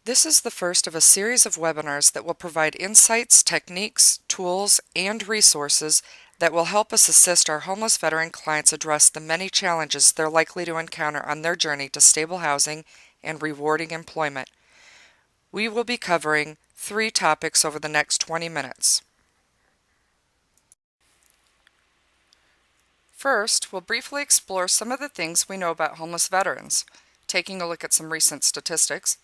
This is the first of a series of webinars that will provide insights, techniques, tools, and resources that will help us assist our homeless veteran clients address the many challenges they're likely to encounter on their journey to stable housing and rewarding employment. We will be covering 3 topics over the next 20 minutes. First, we'll briefly explore some of the things we know about homeless veterans, taking a look at some recent statistics.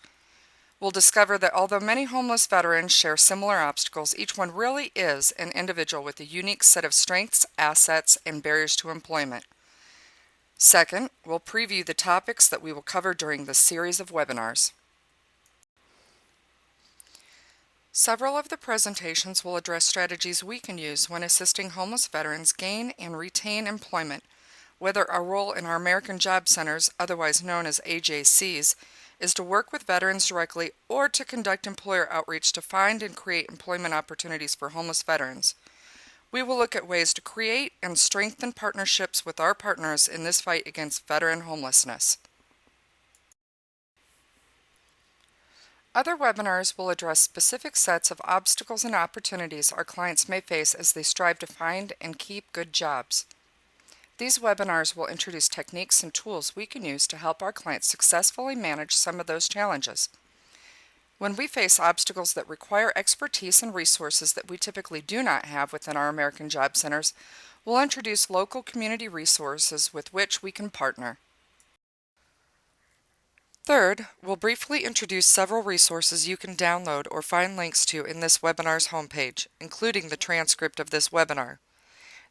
We'll discover that although many homeless veterans share similar obstacles, each one really is an individual with a unique set of strengths, assets, and barriers to employment. Second, we'll preview the topics that we will cover during this series of webinars. Several of the presentations will address strategies we can use when assisting homeless veterans gain and retain employment, whether our role in our American Job Centers, otherwise known as AJCs, is to work with veterans directly or to conduct employer outreach to find and create employment opportunities for homeless veterans. We will look at ways to create and strengthen partnerships with our partners in this fight against veteran homelessness. Other webinars will address specific sets of obstacles and opportunities our clients may face as they strive to find and keep good jobs. These webinars will introduce techniques and tools we can use to help our clients successfully manage some of those challenges. When we face obstacles that require expertise and resources that we typically do not have within our American Job Centers, we'll introduce local community resources with which we can partner. Third, we'll briefly introduce several resources you can download or find links to in this webinar's homepage, including the transcript of this webinar.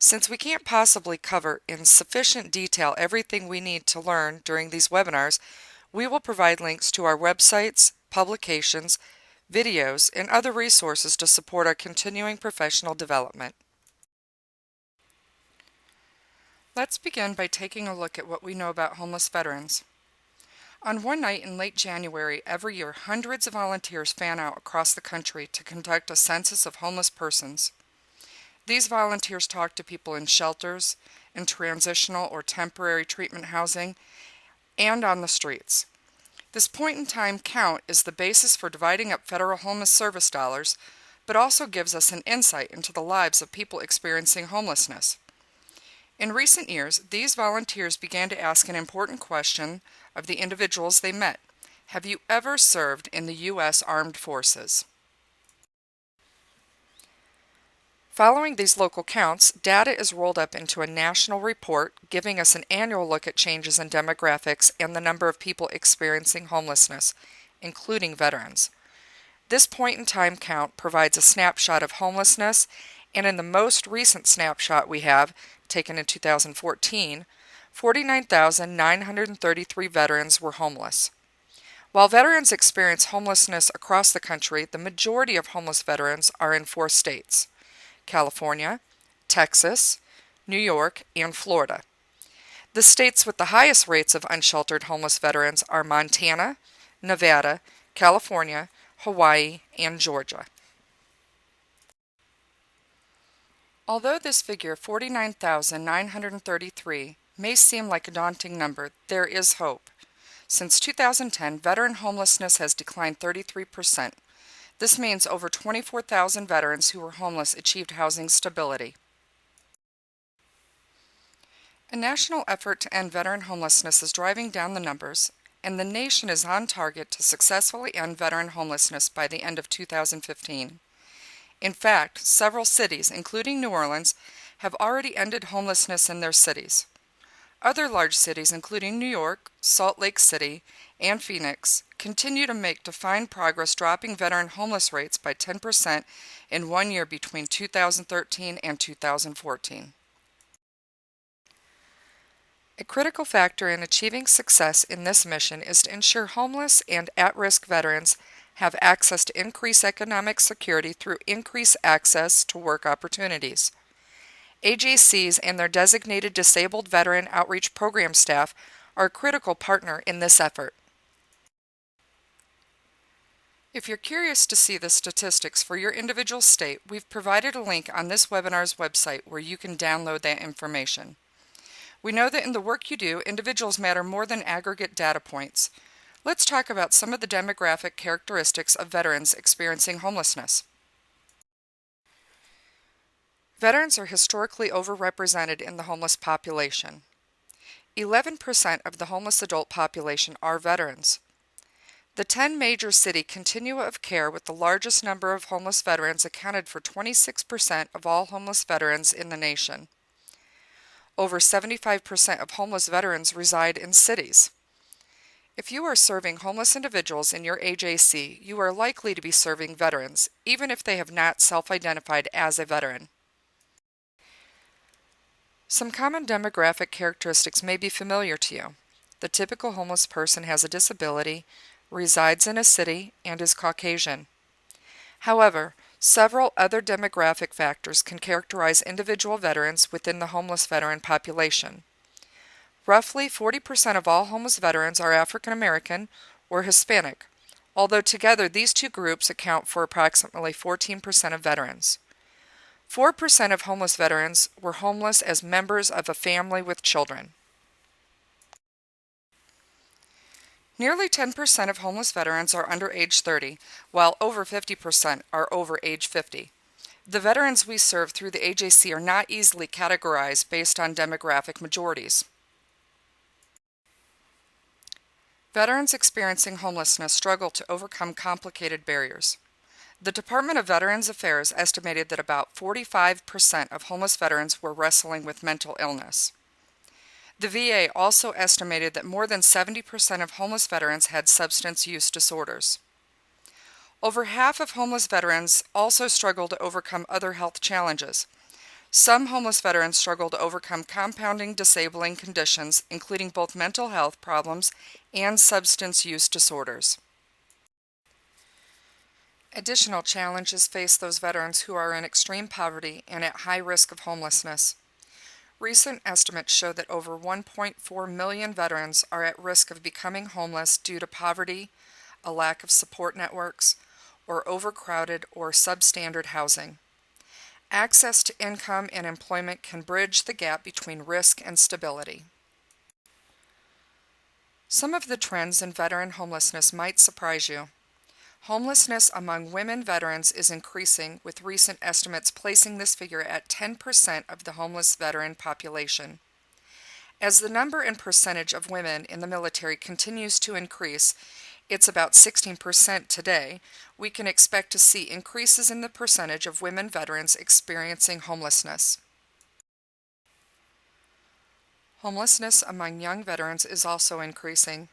Since we can't possibly cover in sufficient detail everything we need to learn during these webinars, we will provide links to our websites, publications, videos, and other resources to support our continuing professional development. Let's begin by taking a look at what we know about homeless veterans. On one night in late January every year, hundreds of volunteers fan out across the country to conduct a census of homeless persons. These volunteers talk to people in shelters, in transitional or temporary treatment housing, and on the streets. This point-in-time count is the basis for dividing up federal homeless service dollars, but also gives us an insight into the lives of people experiencing homelessness. In recent years, these volunteers began to ask an important question of the individuals they met. Have you ever served in the U.S. Armed Forces? Following these local counts, data is rolled up into a national report giving us an annual look at changes in demographics and the number of people experiencing homelessness, including veterans. This point-in-time count provides a snapshot of homelessness, and in the most recent snapshot we have, taken in 2014, 49,933 veterans were homeless. While veterans experience homelessness across the country, the majority of homeless veterans are in 4 states: California, Texas, New York, and Florida. The states with the highest rates of unsheltered homeless veterans are Montana, Nevada, California, Hawaii, and Georgia. Although this figure, 49,933, may seem like a daunting number, there is hope. Since 2010, veteran homelessness has declined 33%. This means over 24,000 veterans who were homeless achieved housing stability. A national effort to end veteran homelessness is driving down the numbers, and the nation is on target to successfully end veteran homelessness by the end of 2015. In fact, several cities, including New Orleans, have already ended homelessness in their cities. Other large cities, including New York, Salt Lake City, and Phoenix, continue to make defined progress, dropping veteran homeless rates by 10% in 1 year between 2013 and 2014. A critical factor in achieving success in this mission is to ensure homeless and at-risk veterans have access to increased economic security through increased access to work opportunities. AJCs and their designated disabled veteran outreach program staff are a critical partner in this effort. If you're curious to see the statistics for your individual state, we've provided a link on this webinar's website where you can download that information. We know that in the work you do, individuals matter more than aggregate data points. Let's talk about some of the demographic characteristics of veterans experiencing homelessness. Veterans are historically overrepresented in the homeless population. 11% of the homeless adult population are veterans. The 10 major city continua of care with the largest number of homeless veterans accounted for 26% of all homeless veterans in the nation. Over 75% of homeless veterans reside in cities. If you are serving homeless individuals in your AJC, you are likely to be serving veterans, even if they have not self-identified as a veteran. Some common demographic characteristics may be familiar to you. The typical homeless person has a disability, resides in a city, and is Caucasian. However, several other demographic factors can characterize individual veterans within the homeless veteran population. Roughly 40% of all homeless veterans are African American or Hispanic, although together these two groups account for approximately 14% of veterans. 4% of homeless veterans were homeless as members of a family with children. Nearly 10% of homeless veterans are under age 30, while over 50% are over age 50. The veterans we serve through the AJC are not easily categorized based on demographic majorities. Veterans experiencing homelessness struggle to overcome complicated barriers. The Department of Veterans Affairs estimated that about 45% of homeless veterans were wrestling with mental illness. The VA also estimated that more than 70% of homeless veterans had substance use disorders. Over half of homeless veterans also struggle to overcome other health challenges. Some homeless veterans struggle to overcome compounding disabling conditions, including both mental health problems and substance use disorders. Additional challenges face those veterans who are in extreme poverty and at high risk of homelessness. Recent estimates show that over 1.4 million veterans are at risk of becoming homeless due to poverty, a lack of support networks, or overcrowded or substandard housing. Access to income and employment can bridge the gap between risk and stability. Some of the trends in veteran homelessness might surprise you. Homelessness among women veterans is increasing, with recent estimates placing this figure at 10% of the homeless veteran population. As the number and percentage of women in the military continues to increase, it's about 16% today, we can expect to see increases in the percentage of women veterans experiencing homelessness. Homelessness among young veterans is also increasing.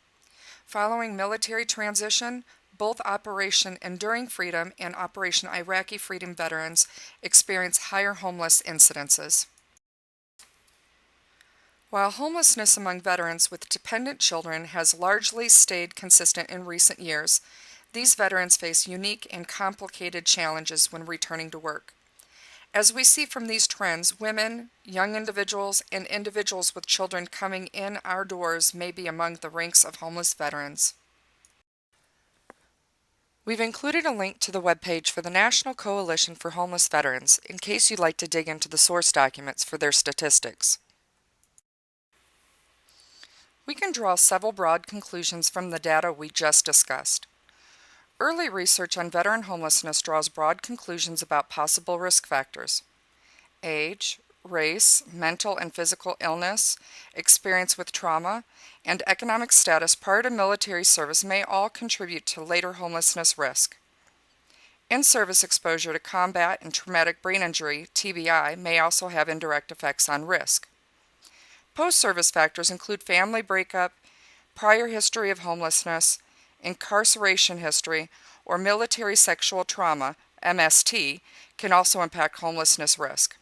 Following military transition, both Operation Enduring Freedom and Operation Iraqi Freedom veterans experience higher homeless incidences. While homelessness among veterans with dependent children has largely stayed consistent in recent years, these veterans face unique and complicated challenges when returning to work. As we see from these trends, women, young individuals, and individuals with children coming in our doors may be among the ranks of homeless veterans. We've included a link to the webpage for the National Coalition for Homeless Veterans in case you'd like to dig into the source documents for their statistics. We can draw several broad conclusions from the data we just discussed. Early research on veteran homelessness draws broad conclusions about possible risk factors. Age, race, mental and physical illness, experience with trauma, and economic status prior to military service may all contribute to later homelessness risk. In-service exposure to combat and traumatic brain injury, TBI, may also have indirect effects on risk. Post-service factors include family breakup, prior history of homelessness, incarceration history, or military sexual trauma, MST, can also impact homelessness risk.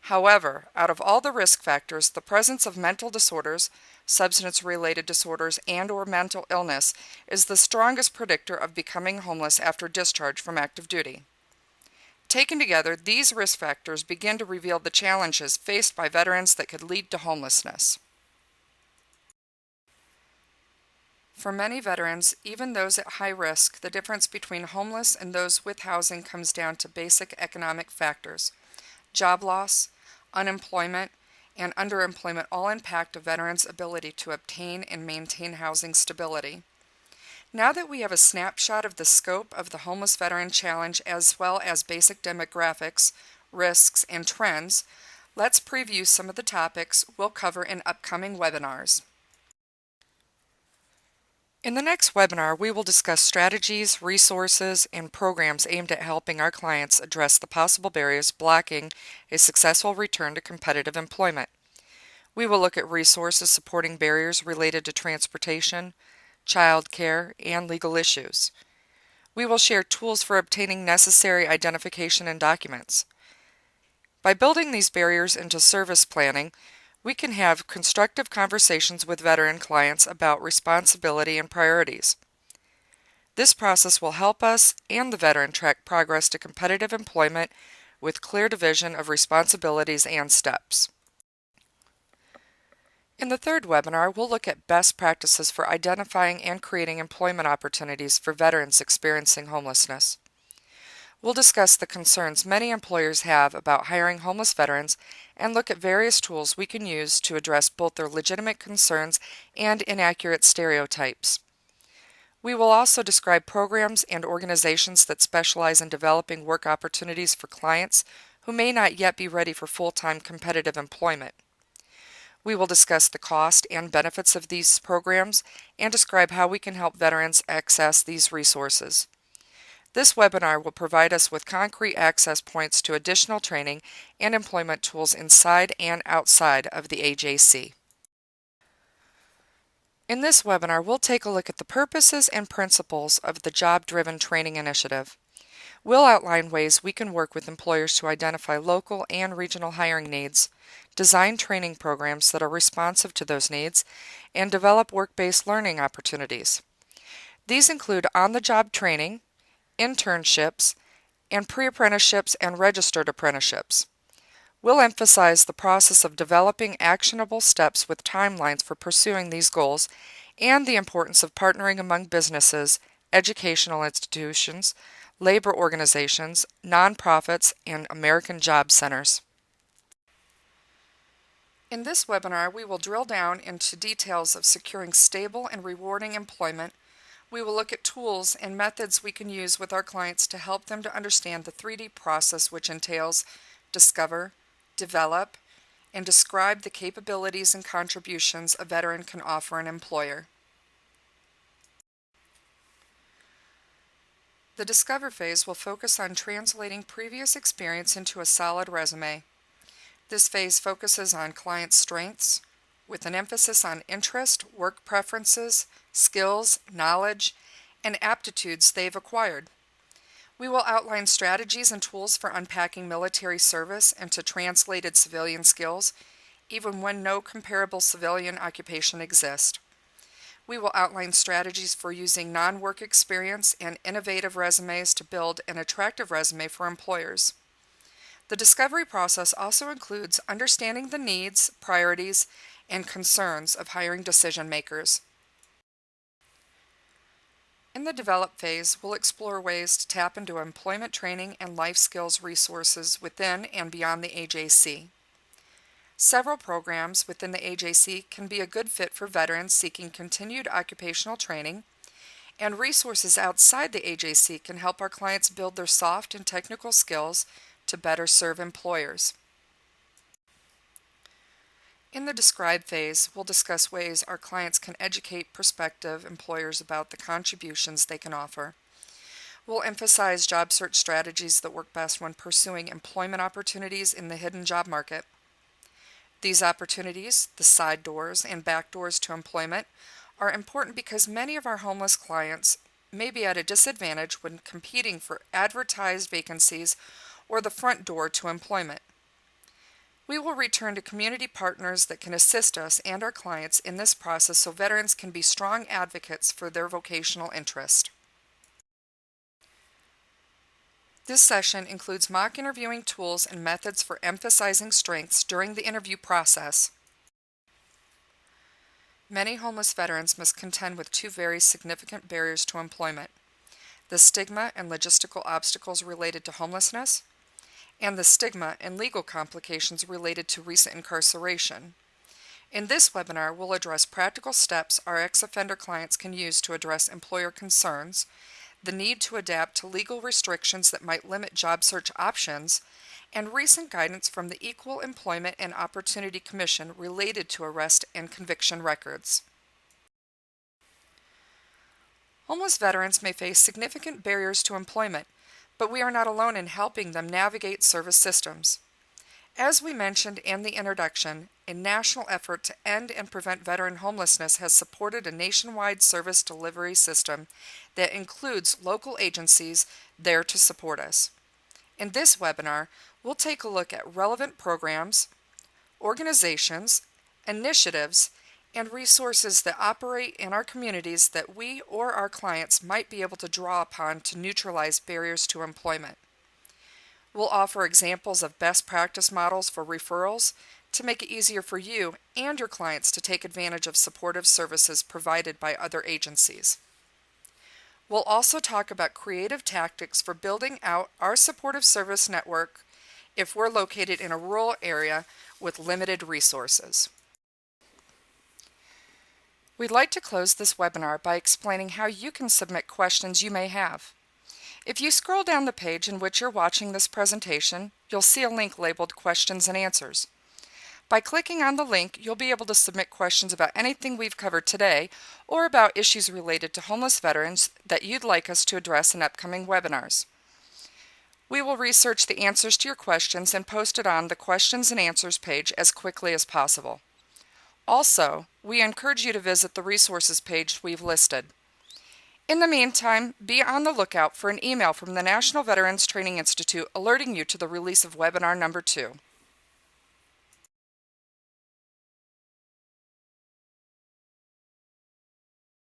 However, out of all the risk factors, the presence of mental disorders, substance-related disorders, and/or mental illness is the strongest predictor of becoming homeless after discharge from active duty. Taken together, these risk factors begin to reveal the challenges faced by veterans that could lead to homelessness. For many veterans, even those at high risk, the difference between homeless and those with housing comes down to basic economic factors. Job loss, unemployment, and underemployment all impact a veteran's ability to obtain and maintain housing stability. Now that we have a snapshot of the scope of the Homeless Veteran Challenge as well as basic demographics, risks, and trends, let's preview some of the topics we'll cover in upcoming webinars. In the next webinar, we will discuss strategies, resources, and programs aimed at helping our clients address the possible barriers blocking a successful return to competitive employment. We will look at resources supporting barriers related to transportation, child care, and legal issues. We will share tools for obtaining necessary identification and documents. By building these barriers into service planning, we can have constructive conversations with veteran clients about responsibility and priorities. This process will help us and the veteran track progress to competitive employment with clear division of responsibilities and steps. In the third webinar, we'll look at best practices for identifying and creating employment opportunities for veterans experiencing homelessness. We'll discuss the concerns many employers have about hiring homeless veterans and look at various tools we can use to address both their legitimate concerns and inaccurate stereotypes. We will also describe programs and organizations that specialize in developing work opportunities for clients who may not yet be ready for full-time competitive employment. We will discuss the cost and benefits of these programs and describe how we can help veterans access these resources. This webinar will provide us with concrete access points to additional training and employment tools inside and outside of the AJC. In this webinar, we'll take a look at the purposes and principles of the Job-Driven Training Initiative. We'll outline ways we can work with employers to identify local and regional hiring needs, design training programs that are responsive to those needs, and develop work-based learning opportunities. These include on-the-job training, internships, and pre-apprenticeships and registered apprenticeships. We'll emphasize the process of developing actionable steps with timelines for pursuing these goals and the importance of partnering among businesses, educational institutions, labor organizations, nonprofits, and American job centers. In this webinar, we will drill down into details of securing stable and rewarding employment. We will look at tools and methods we can use with our clients to help them to understand the 3D process, which entails discover, develop, and describe the capabilities and contributions a veteran can offer an employer. The Discover phase will focus on translating previous experience into a solid resume. This phase focuses on client strengths, with an emphasis on interest, work preferences, skills, knowledge, and aptitudes they've acquired. We will outline strategies and tools for unpacking military service into translated civilian skills, even when no comparable civilian occupation exists. We will outline strategies for using non-work experience and innovative resumes to build an attractive resume for employers. The discovery process also includes understanding the needs, priorities, and concerns of hiring decision makers. In the develop phase, we'll explore ways to tap into employment training and life skills resources within and beyond the AJC. Several programs within the AJC can be a good fit for veterans seeking continued occupational training, and resources outside the AJC can help our clients build their soft and technical skills to better serve employers. In the describe phase, we'll discuss ways our clients can educate prospective employers about the contributions they can offer. We'll emphasize job search strategies that work best when pursuing employment opportunities in the hidden job market. These opportunities, the side doors and back doors to employment, are important because many of our homeless clients may be at a disadvantage when competing for advertised vacancies or the front door to employment. We will return to community partners that can assist us and our clients in this process so veterans can be strong advocates for their vocational interest. This session includes mock interviewing tools and methods for emphasizing strengths during the interview process. Many homeless veterans must contend with two very significant barriers to employment: the stigma and logistical obstacles related to homelessness, and the stigma and legal complications related to recent incarceration. In this webinar, we'll address practical steps our ex-offender clients can use to address employer concerns, the need to adapt to legal restrictions that might limit job search options, and recent guidance from the Equal Employment and Opportunity Commission related to arrest and conviction records. Homeless veterans may face significant barriers to employment, but we are not alone in helping them navigate service systems. As we mentioned in the introduction, a national effort to end and prevent veteran homelessness has supported a nationwide service delivery system that includes local agencies there to support us. In this webinar, we'll take a look at relevant programs, organizations, initiatives, and resources that operate in our communities that we or our clients might be able to draw upon to neutralize barriers to employment. We'll offer examples of best practice models for referrals to make it easier for you and your clients to take advantage of supportive services provided by other agencies. We'll also talk about creative tactics for building out our supportive service network if we're located in a rural area with limited resources. We'd like to close this webinar by explaining how you can submit questions you may have. If you scroll down the page in which you're watching this presentation, you'll see a link labeled Questions and Answers. By clicking on the link, you'll be able to submit questions about anything we've covered today or about issues related to homeless veterans that you'd like us to address in upcoming webinars. We will research the answers to your questions and post it on the Questions and Answers page as quickly as possible. Also, we encourage you to visit the resources page we've listed. In the meantime, be on the lookout for an email from the National Veterans Training Institute alerting you to the release of webinar number 2.